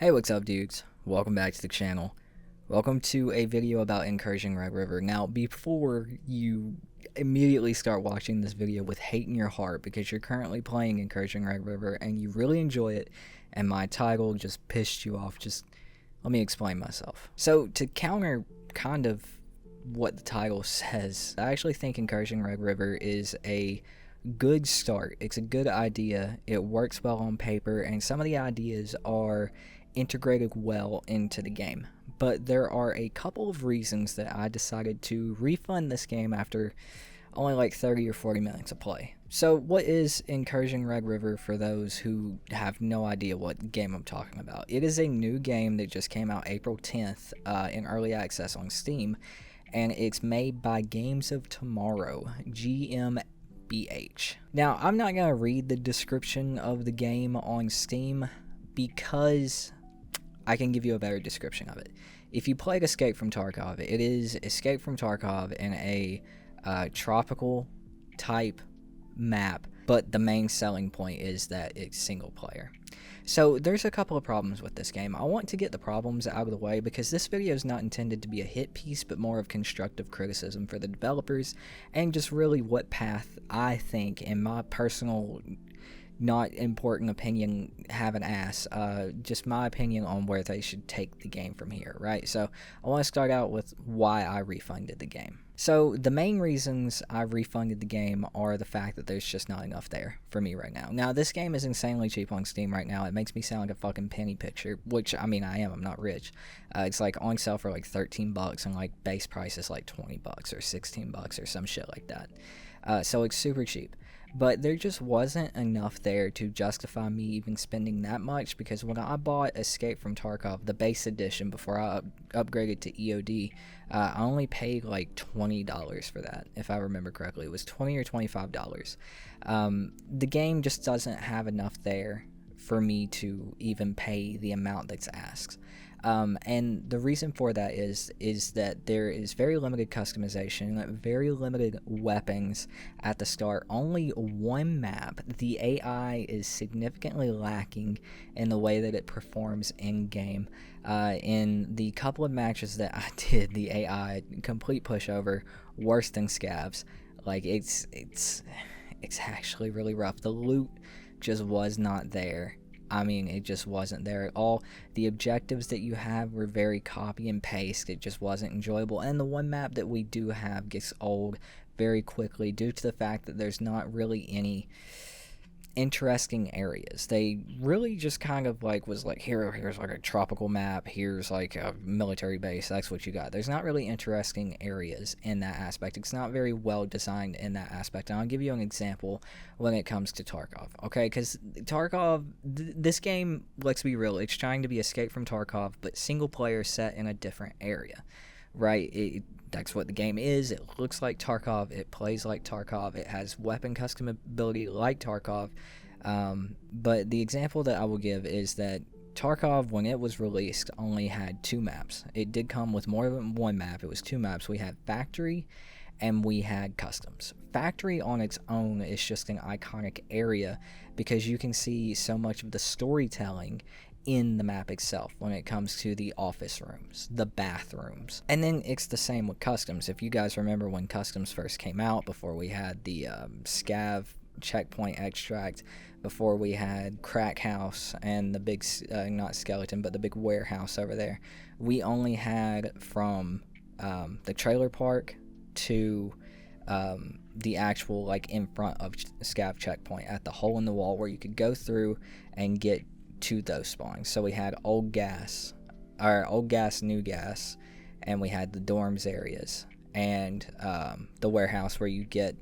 Hey, what's up, dudes? Welcome back to the channel. Welcome to a video about Incursion Red River. Now, before you immediately start watching this video with hate in your heart because you're currently playing Incursion Red River and you really enjoy it, and my title just pissed you off, just let me explain myself. So, to counter kind of what the title says, I actually think Incursion Red River is a good start. It's a good idea. It works well on paper, and some of the ideas are integrated well into the game. But there are a couple of reasons that I decided to refund this game after only like 30 or 40 minutes of play. So, what is Incursion Red River for those who have no idea what game I'm talking about? It is a new game that just came out April 10th in early access on Steam, and it's made by Games of Tomorrow, GmbH. Now, I'm not going to read the description of the game on Steam because I can give you a better description of it. If you played Escape from Tarkov, it is Escape from Tarkov in a tropical type map, but the main selling point is that it's single player. So there's a couple of problems with this game. I want to get the problems out of the way because this video is not intended to be a hit piece, but more of constructive criticism for the developers and just really what path I think, in my personal not important opinion, have an ass, just my opinion on where they should take the game from here, right? So I want to start out with why I refunded the game. So the main reasons I refunded the game are the fact that there's just not enough there for me right now. Now, this game is insanely cheap on Steam right now. It makes me sound like a fucking penny picture, which, I mean, I am. I'm not rich. It's like on sale for like 13 bucks and like base price is like 20 bucks or 16 bucks or some shit like that. So it's super cheap. But there just wasn't enough there to justify me even spending that much, because when I bought Escape from Tarkov, the base edition, before I upgraded to EOD, I only paid like $20 for that, if I remember correctly. It was $20 or $25. The game just doesn't have enough there for me to even pay the amount that's asked. And the reason for that is that there is very limited customization, very limited weapons at the start, only one map. The AI is significantly lacking in the way that it performs in-game. In the couple of matches that I did, the AI, complete pushover, worse than scavs. Like, it's actually really rough. The loot just was not there. I mean, it just wasn't there at all. The objectives that you have were very copy and paste. It just wasn't enjoyable. And the one map that we do have gets old very quickly due to the fact that there's not really any interesting areas. They really just kind of like was like, here's like a tropical map, here's like a military base, that's what you got. There's not really interesting areas in that aspect. It's not very well designed in that aspect. And I'll give you an example when it comes to Tarkov, okay? Because Tarkov, this game, let's be real, it's trying to be Escape from Tarkov, but single player set in a different area, right? That's what the game is. It looks like Tarkov. It plays like Tarkov. It has weapon customability like Tarkov. But the example that I will give is that Tarkov, when it was released, only had two maps. It did come with more than one map. It was two maps. We had Factory and we had Customs. Factory on its own is just an iconic area because you can see so much of the storytelling in the map itself when it comes to the office rooms, the bathrooms. And then it's the same with Customs. If you guys remember when Customs first came out, before we had the scav checkpoint extract, before we had Crack House and the big, not skeleton, but the big warehouse over there, we only had from the trailer park to the actual, like, in front of scav checkpoint at the hole in the wall where you could go through and get to those spawns. So we had old gas, new gas, and we had the dorms areas, and the warehouse where you get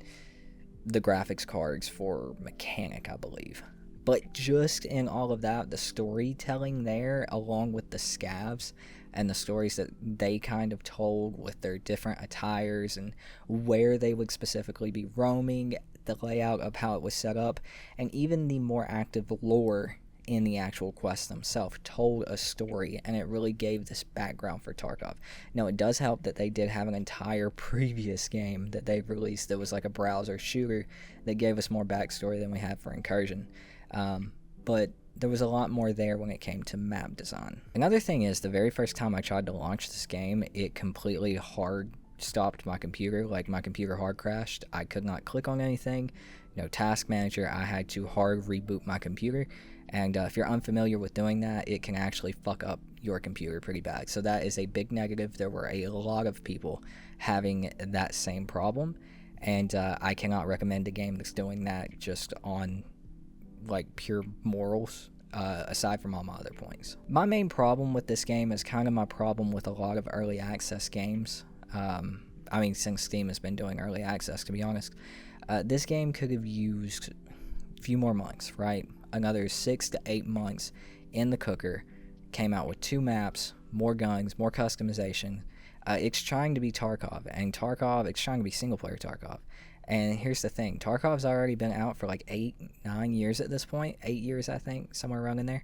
the graphics cards for mechanic, I believe. But just in all of that, the storytelling there, along with the scavs and the stories that they kind of told with their different attires and where they would specifically be roaming, the layout of how it was set up, and even the more active lore in the actual quest themselves told a story, and it really gave this background for Tarkov. Now, it does help that they did have an entire previous game that they've released that was like a browser shooter that gave us more backstory than we had for Incursion. But there was a lot more there when it came to map design. Another thing is, the very first time I tried to launch this game, it completely hard stopped my computer. Like, my computer hard crashed. I could not click on anything. No task manager. I had to hard reboot my computer. And if you're unfamiliar with doing that, it can actually fuck up your computer pretty bad. So that is a big negative. There were a lot of people having that same problem. And I cannot recommend a game that's doing that just on like pure morals, aside from all my other points. My main problem with this game is kind of my problem with a lot of early access games. I mean, since Steam has been doing early access, to be honest. This game could have used a few more months, right? Another 6 to 8 months in the cooker. Came out with 2 maps, more guns, more customization. It's trying to be Tarkov, and it's trying to be single-player Tarkov. And here's the thing, Tarkov's already been out for like 8-9 years at this point. 8 years, I think, somewhere around in there.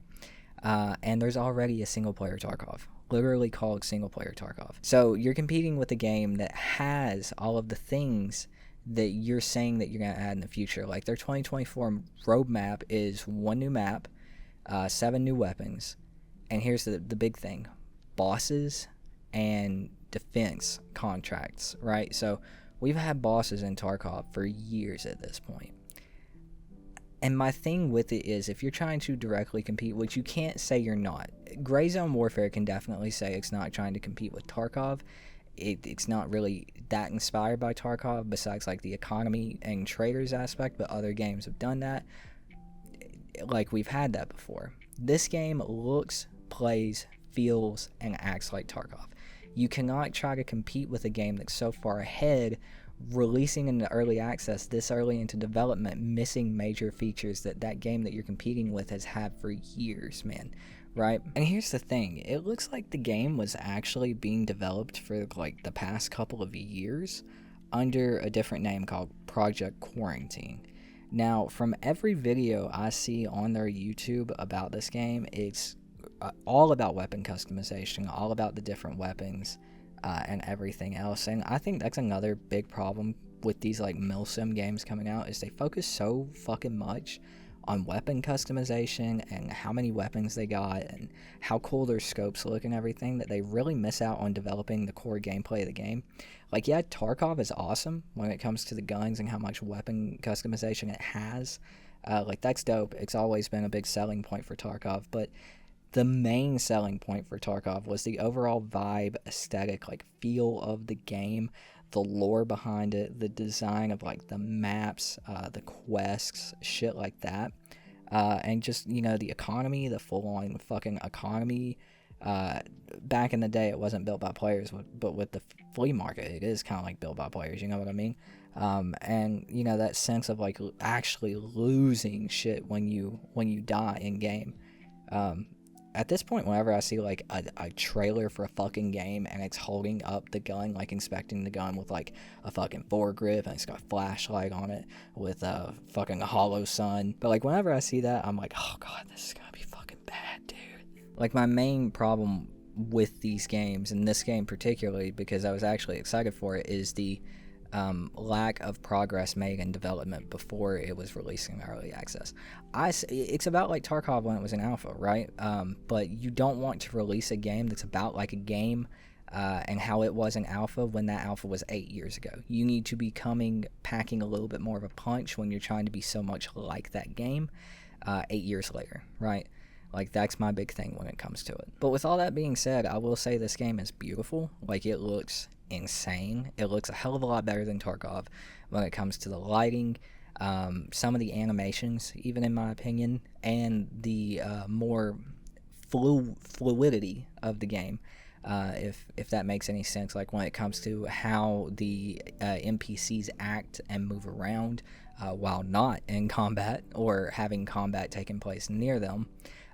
And there's already a single-player Tarkov, literally called single-player Tarkov. So you're competing with a game that has all of the things that you're saying that you're going to add in the future. Like, their 2024 roadmap is 1 new map, 7 new weapons, and here's the big thing, bosses and defense contracts, right? So we've had bosses in Tarkov for years at this point. And my thing with it is, if you're trying to directly compete, which you can't say you're not, Gray Zone Warfare can definitely say it's not trying to compete with Tarkov. It's not really that inspired by Tarkov, besides like the economy and traders aspect, but other games have done that. Like, we've had that before. This game looks, plays, feels, and acts like Tarkov. You cannot try to compete with a game that's so far ahead, releasing into early access this early into development, missing major features that game that you're competing with has had for years, man. Right? And here's the thing, it looks like the game was actually being developed for like the past couple of years under a different name called Project Quarantine. Now, from every video I see on their YouTube about this game, it's all about weapon customization, all about the different weapons and everything else. And I think that's another big problem with these like milsim games coming out, is they focus so fucking much on weapon customization and how many weapons they got and how cool their scopes look and everything, that they really miss out on developing the core gameplay of the game. Like, yeah, Tarkov is awesome when it comes to the guns and how much weapon customization it has. Like, that's dope. It's always been a big selling point for Tarkov, but the main selling point for Tarkov was the overall vibe, aesthetic, like feel of the game, the lore behind it, the design of like the maps, the quests, shit like that, and just, you know, the economy, the full-on fucking economy. Back in the day, it wasn't built by players, but with the flea market, it is kind of like built by players, you know what I mean? And, you know, that sense of like actually losing shit when you die in game. At this point, whenever I see like a trailer for a fucking game and it's holding up the gun, like inspecting the gun with like a fucking foregrip, and it's got a flashlight on it with a fucking hollow sun. But like, whenever I see that, I'm like, oh god, this is gonna be fucking bad, dude. Like, my main problem with these games, and this game particularly, because I was actually excited for it, is the lack of progress made in development before it was releasing early access. It's about like Tarkov when it was in alpha, right? But you don't want to release a game that's about like a game and how it was in alpha when that alpha was 8 years ago. You need to be packing a little bit more of a punch when you're trying to be so much like that game 8 years later, right? Like, that's my big thing when it comes to it. But with all that being said, I will say this game is beautiful. Like, it looks insane. It looks a hell of a lot better than Tarkov when it comes to the lighting, some of the animations, even in my opinion, and the more fluidity of the game, if that makes any sense. Like, when it comes to how the NPCs act and move around while not in combat or having combat taking place near them.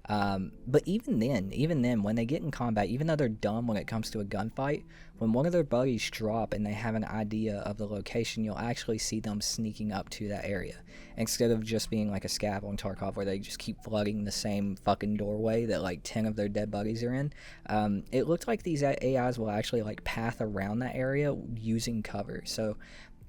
But even then, when they get in combat, even though they're dumb when it comes to a gunfight, when one of their buddies drop and they have an idea of the location, you'll actually see them sneaking up to that area, instead of just being like a scav on Tarkov where they just keep flooding the same fucking doorway that like 10 of their dead buddies are in. It looked like these AIs will actually like path around that area using cover. So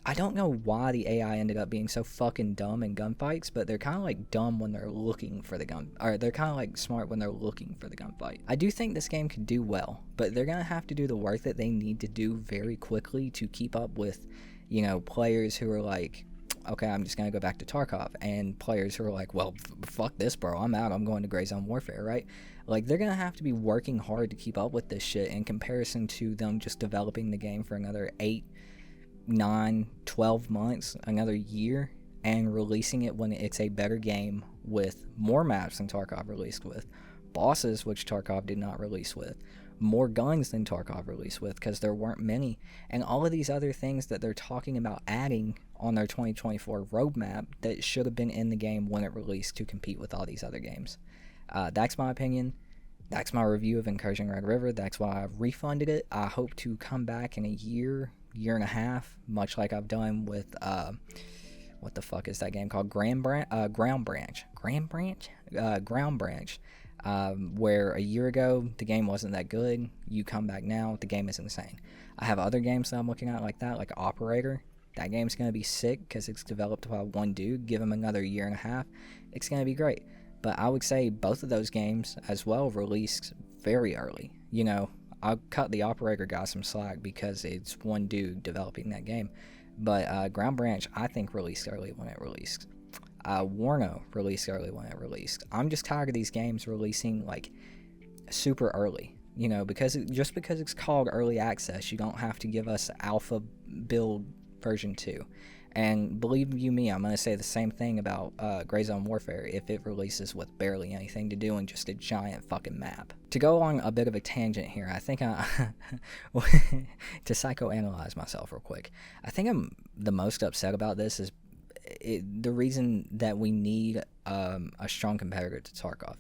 I don't know why the AI ended up being so fucking dumb in gunfights, but they're kind of like dumb when they're looking for the gun, or they're kind of like smart when they're looking for the gunfight. I do think this game could do well, but they're gonna have to do the work that they need to do very quickly to keep up with, you know, players who are like, okay, I'm just gonna go back to Tarkov, and players who are like, well, fuck this, bro, I'm out, I'm going to Gray Zone Warfare, right? Like, they're gonna have to be working hard to keep up with this shit in comparison to them just developing the game for another 8, 9, 12 months, another year, and releasing it when it's a better game with more maps than Tarkov released with, bosses which Tarkov did not release with, more guns than Tarkov released with because there weren't many, and all of these other things that they're talking about adding on their 2024 roadmap that should have been in the game when it released to compete with all these other games. That's my opinion. That's my review of Incursion Red River. That's why I've refunded it. I hope to come back in a year and a half, much like I've done with what the fuck is that game called? Ground Branch, where a year ago the game wasn't that good. You come back now, the game is insane. I have other games that I'm looking at like that, like Operator. That game's gonna be sick because it's developed by one dude. Give him another year and a half, it's gonna be great. But I would say both of those games as well released very early. You know, I'll cut the Operator guy some slack because it's one dude developing that game. But Ground Branch, I think, released early when it released. Warno released early when it released. I'm just tired of these games releasing, like, super early. You know, just because it's called early access, you don't have to give us alpha build version 2. And believe you me, I'm going to say the same thing about Gray Zone Warfare if it releases with barely anything to do and just a giant fucking map. To go on a bit of a tangent here, I think to psychoanalyze myself real quick, I think I'm the most upset about this is the reason that we need a strong competitor to Tarkov.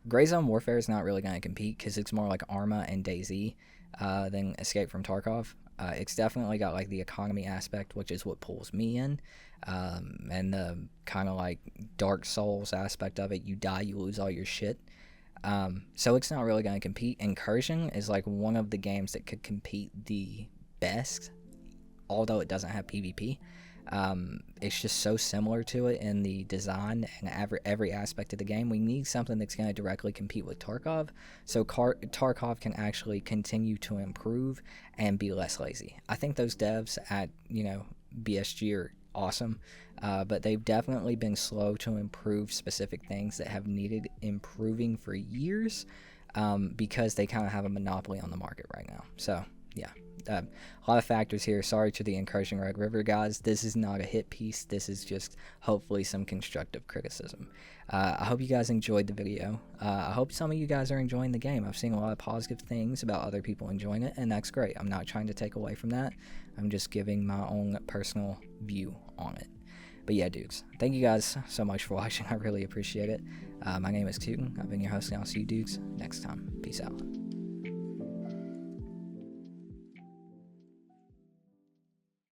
Gray Zone Warfare is not really going to compete because it's more like Arma and DayZ than Escape from Tarkov. It's definitely got like the economy aspect, which is what pulls me in, and the kind of like Dark Souls aspect of it. You die, you lose all your shit. So it's not really going to compete. Incursion is like one of the games that could compete the best, although it doesn't have PvP. It's just so similar to it in the design and every aspect of the game. We need something that's going to directly compete with Tarkov, so Tarkov can actually continue to improve and be less lazy. I think those devs at, you know, BSG are awesome, but they've definitely been slow to improve specific things that have needed improving for years, because they kind of have a monopoly on the market right now. So yeah. A lot of factors here. Sorry to the Incursion Red River guys. This is not a hit piece. This is just hopefully some constructive criticism. I hope you guys enjoyed the video. I hope some of you guys are enjoying the game. I've seen a lot of positive things about other people enjoying it, and that's great. I'm not trying to take away from that. I'm just giving my own personal view on it. But yeah, dudes, thank you guys so much for watching. I really appreciate it. My name is Tootin. I've been your host, and I'll see you dudes next time. Peace out.